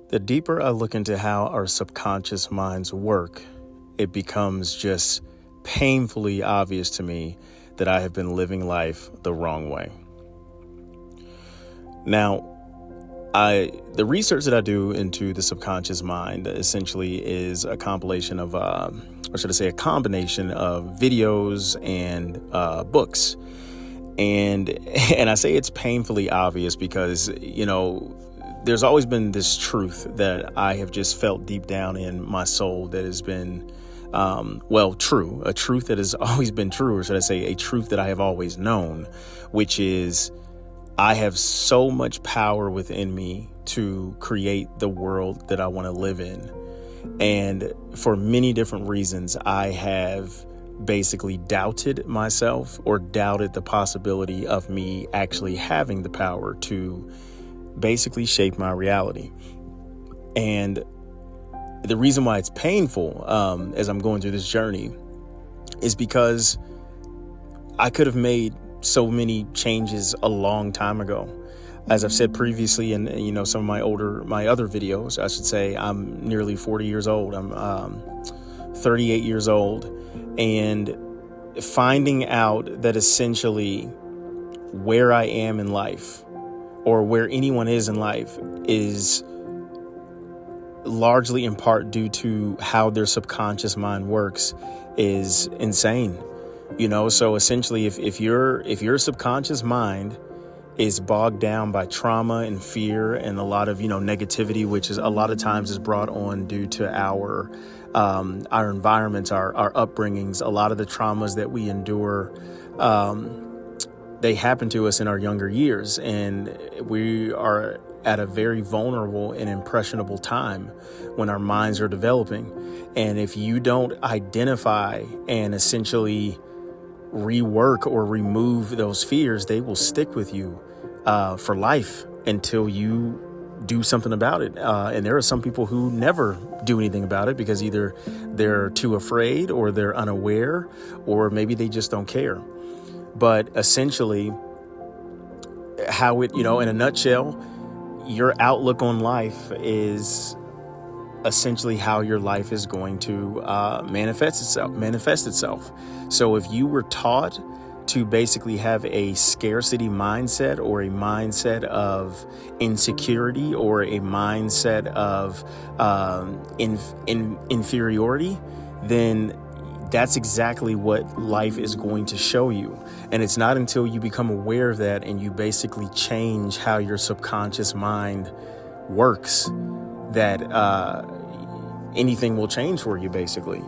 The deeper I look into how our subconscious minds work, it becomes just painfully obvious to me that I have been living life the wrong way. Now, the research that I do into the subconscious mind essentially is a compilation of, or should I say, a combination of videos and books. And I say it's painfully obvious because, there's always been this truth that I have just felt deep down in my soul that has been, true, a truth that has always been true, or should I say a truth that I have always known, which is I have so much power within me to create the world that I want to live in. And for many different reasons, I have basically doubted myself or doubted the possibility of me actually having the power to basically shape my reality. And the reason why it's painful as I'm going through this journey is because I could have made so many changes a long time ago. As I've said previously in some of my other videos, I should say, I'm nearly 40 years old. I'm 38 years old, and finding out that essentially where I am in life, or where anyone is in life, is largely in part due to how their subconscious mind works, is insane. So essentially, if your subconscious mind is bogged down by trauma and fear and a lot of negativity, which is a lot of times is brought on due to our environments, our upbringings, a lot of the traumas that we endure, they happen to us in our younger years, and we are at a very vulnerable and impressionable time when our minds are developing. And if you don't identify and essentially rework or remove those fears, they will stick with you for life until you do something about it. And there are some people who never do anything about it because either they're too afraid, or they're unaware, or maybe they just don't care. But essentially, how it, in a nutshell, your outlook on life is essentially how your life is going to manifest itself. So if you were taught to basically have a scarcity mindset, or a mindset of insecurity, or a mindset of inferiority, then that's exactly what life is going to show you. And it's not until you become aware of that and you basically change how your subconscious mind works that anything will change for you, basically.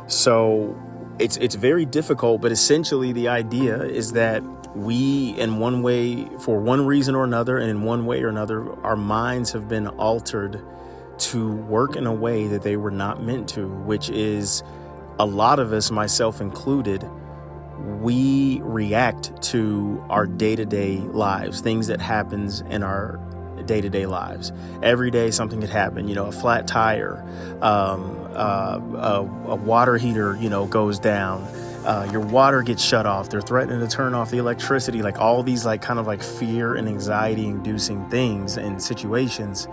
So it's very difficult, but essentially the idea is that we, in one way, for one reason or another, and in one way or another, our minds have been altered to work in a way that they were not meant to, which is, a lot of us, myself included, we react to our day-to-day lives, things that happens in our day-to-day lives. Every day something could happen, a flat tire, a water heater, goes down, your water gets shut off, they're threatening to turn off the electricity, like all these kind of fear and anxiety inducing things and situations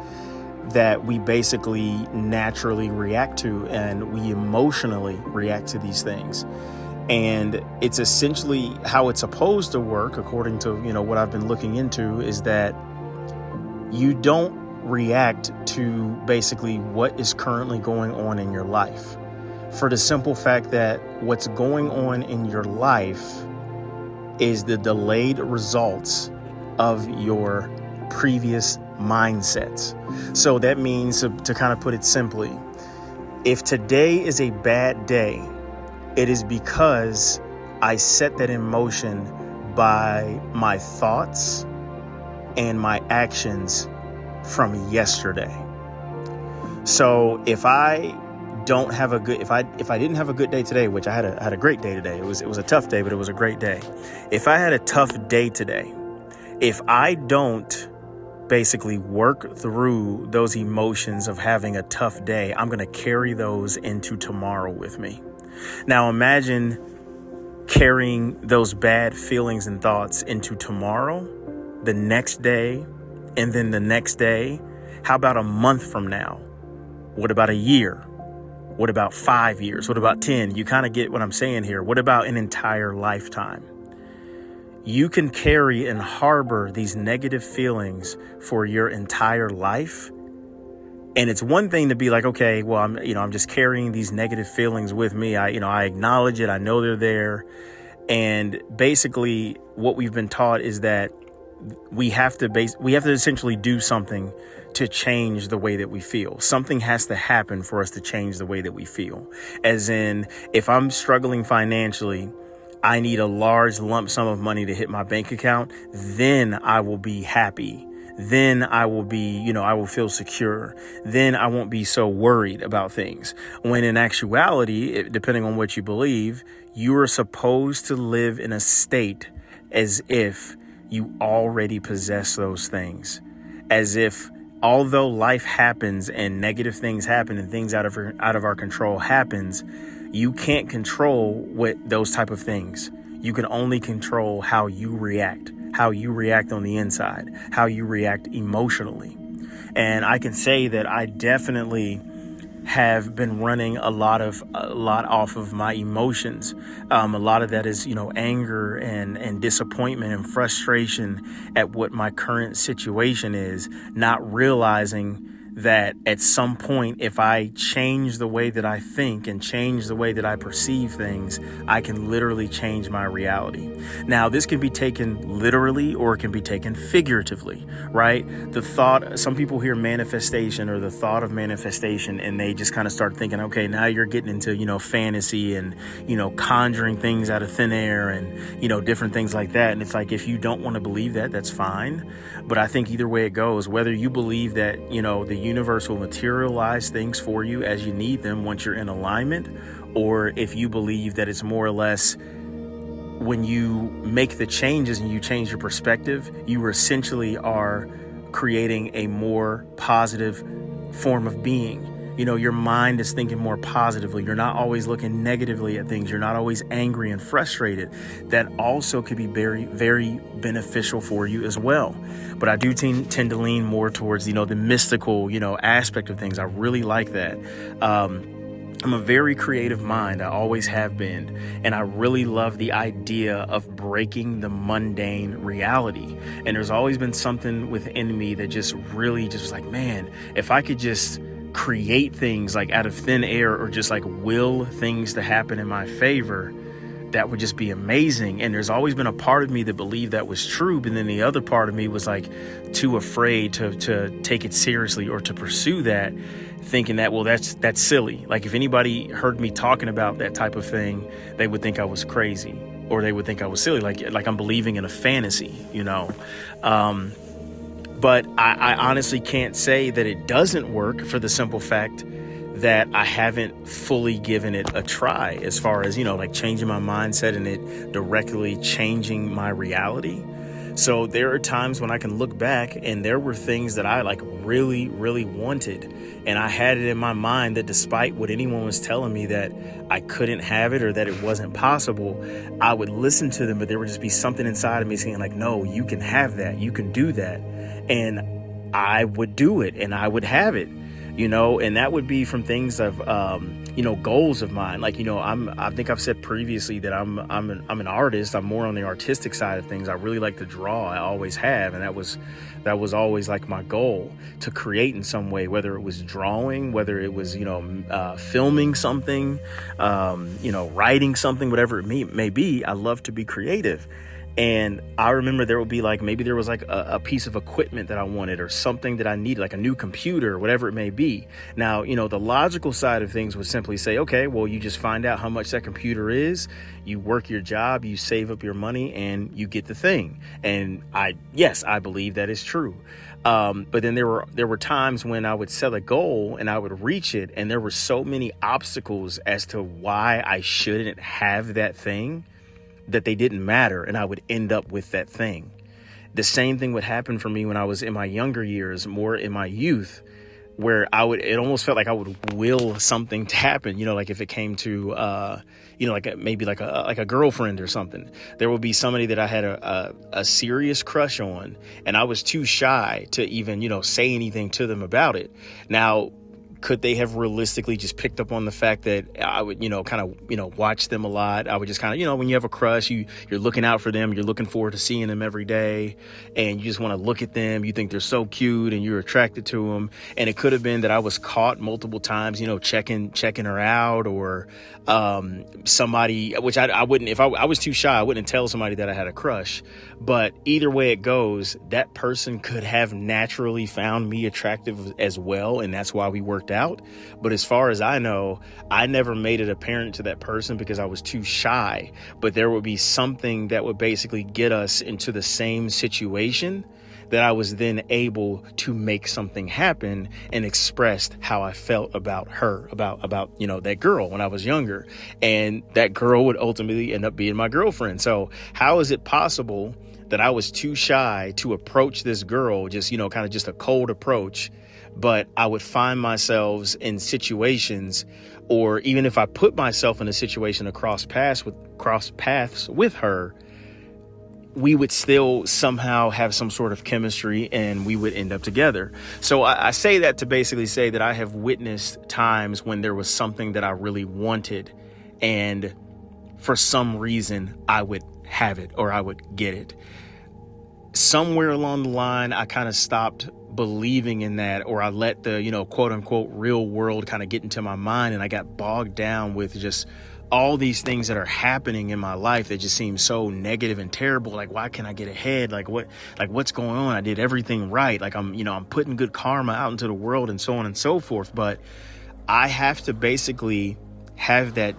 that we basically naturally react to, and we emotionally react to these things. And it's essentially how it's supposed to work, according to, what I've been looking into, is that you don't react to basically what is currently going on in your life, for the simple fact that what's going on in your life is the delayed results of your previous mindsets. So that means, to kind of put it simply, if today is a bad day, it is because I set that in motion by my thoughts and my actions from yesterday. So if I don't have a good, if I didn't have a good day today, which I had a great day today. It was a tough day, but it was a great day. If I had a tough day today, if I don't basically work through those emotions of having a tough day, I'm going to carry those into tomorrow with me. Now imagine carrying those bad feelings and thoughts into tomorrow, the next day, and then the next day, How about a month from now? What about a year? What about 5 years? What about 10? You kind of get what I'm saying here. What about an entire lifetime? You can carry and harbor these negative feelings for your entire life. And it's one thing to be like, okay, well, I'm just carrying these negative feelings with me. I acknowledge it. I know they're there. And basically what we've been taught is that we have to essentially do something to change the way that we feel. Something has to happen for us to change the way that we feel. As in, if I'm struggling financially, I need a large lump sum of money to hit my bank account, then I will be happy. Then I will I will feel secure. Then I won't be so worried about things. When in actuality, depending on what you believe, you are supposed to live in a state as if you already possess those things. As if, although life happens and negative things happen and things out of our control happens, you can't control what those type of things. You can only control how you react on the inside, how you react emotionally. And I can say that I definitely have been running a lot off of my emotions. A lot of that is, anger and disappointment and frustration at what my current situation is, not realizing that at some point, if I change the way that I think and change the way that I perceive things, I can literally change my reality. Now, this can be taken literally or it can be taken figuratively, right? Some people hear manifestation or the thought of manifestation and they just kind of start thinking, okay, now you're getting into, fantasy and, conjuring things out of thin air and, different things like that. And it's like, if you don't want to believe that, that's fine. But I think either way it goes, whether you believe that, the universe will materialize things for you as you need them once you're in alignment, or if you believe that it's more or less when you make the changes and you change your perspective, you essentially are creating a more positive form of being. Your mind is thinking more positively. You're not always looking negatively at things. You're not always angry and frustrated. That also could be very, very beneficial for you as well. But I do tend to lean more towards, the mystical, aspect of things. I really like that. I'm a very creative mind. I always have been. And I really love the idea of breaking the mundane reality. And there's always been something within me that just really just was like, man, if I could just create things like out of thin air or just like will things to happen in my favor, that would just be amazing. And there's always been a part of me that believed that was true, but then the other part of me was like too afraid to take it seriously or to pursue that, thinking that, well, that's silly. Like if anybody heard me talking about that type of thing, they would think I was crazy or they would think I was silly, like I'm believing in a fantasy, But I honestly can't say that it doesn't work for the simple fact that I haven't fully given it a try as far as, changing my mindset and it directly changing my reality. So there are times when I can look back and there were things that I really, really wanted. And I had it in my mind that despite what anyone was telling me that I couldn't have it or that it wasn't possible, I would listen to them, but there would just be something inside of me saying no, you can have that. You can do that. And I would do it and I would have it, and that would be from things of, goals of mine. I think I've said previously that I'm an artist. I'm more on the artistic side of things. I really like to draw. I always have. And that was always like my goal, to create in some way, whether it was drawing, whether it was, filming something, writing something, whatever it may be. I love to be creative. And I remember there would be maybe there was a piece of equipment that I wanted or something that I needed, like a new computer, whatever it may be. Now, the logical side of things would simply say, okay, well, you just find out how much that computer is, you work your job, you save up your money and you get the thing. And I believe that is true. But then there were times when I would set a goal and I would reach it. And there were so many obstacles as to why I shouldn't have that thing that they didn't matter, and I would end up with that thing. The same thing would happen for me when I was in my younger years, more in my youth. where it almost felt like I would will something to happen, like if it came to, maybe like a girlfriend or something. There would be somebody that I had a serious crush on, and I was too shy to even, say anything to them about it. Now, could they have realistically just picked up on the fact that I would, kind of, watch them a lot? I would just kind of, when you have a crush, you're looking out for them. You're looking forward to seeing them every day. And you just want to look at them. You think they're so cute and you're attracted to them. And it could have been that I was caught multiple times, checking her out, or somebody, which I wouldn't, if I was too shy, I wouldn't tell somebody that I had a crush. But either way it goes, that person could have naturally found me attractive as well. And that's why we worked out. But as far as I know, I never made it apparent to that person because I was too shy. But there would be something that would basically get us into the same situation that I was then able to make something happen and expressed how I felt about her, about that girl when I was younger. And that girl would ultimately end up being my girlfriend. So how is it possible that I was too shy to approach this girl, just, kind of just a cold approach, but I would find myself in situations, or even if I put myself in a situation to cross paths with her, we would still somehow have some sort of chemistry and we would end up together. So I say that to basically say that I have witnessed times when there was something that I really wanted, and for some reason I would have it or I would get it. Somewhere along the line, I kind of stopped believing in that, or I let the, quote unquote, real world kind of get into my mind, and I got bogged down with just all these things that are happening in my life that just seem so negative and terrible. Like, why can't I get ahead? What's going on? I did everything right. Like I'm putting good karma out into the world and so on and so forth. But I have to basically have that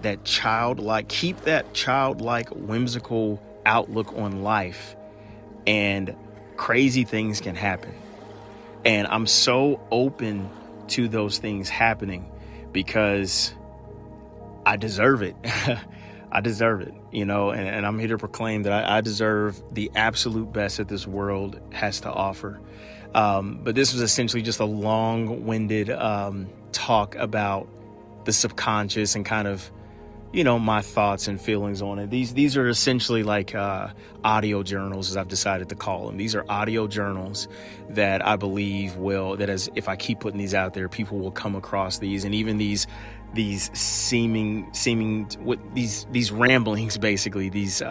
keep that childlike, whimsical outlook on life, and crazy things can happen. And I'm so open to those things happening because I deserve it. I deserve it, and I'm here to proclaim that I deserve the absolute best that this world has to offer. But this was essentially just a long-winded talk about the subconscious and kind of, my thoughts and feelings on it. These are essentially like audio journals, as I've decided to call them. These are audio journals that I believe if I keep putting these out there, people will come across these, and even these ramblings, basically these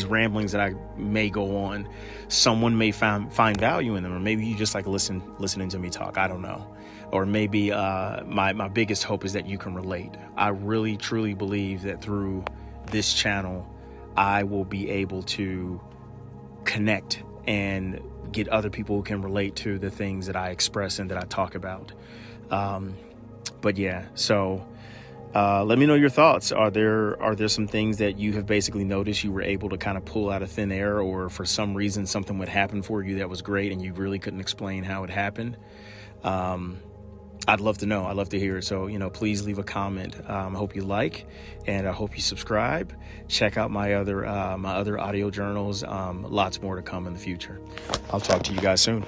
ramblings that I may go on, someone may find value in them, or maybe you just like listening to me talk. I don't know. Or maybe my biggest hope is that you can relate. I really, truly believe that through this channel, I will be able to connect and get other people who can relate to the things that I express and that I talk about. But yeah, so let me know your thoughts. Are there some things that you have basically noticed you were able to kind of pull out of thin air, or for some reason something would happen for you that was great and you really couldn't explain how it happened? I'd love to know. I'd love to hear it. So, please leave a comment. I hope you like, and I hope you subscribe. Check out my other audio journals. Lots more to come in the future. I'll talk to you guys soon.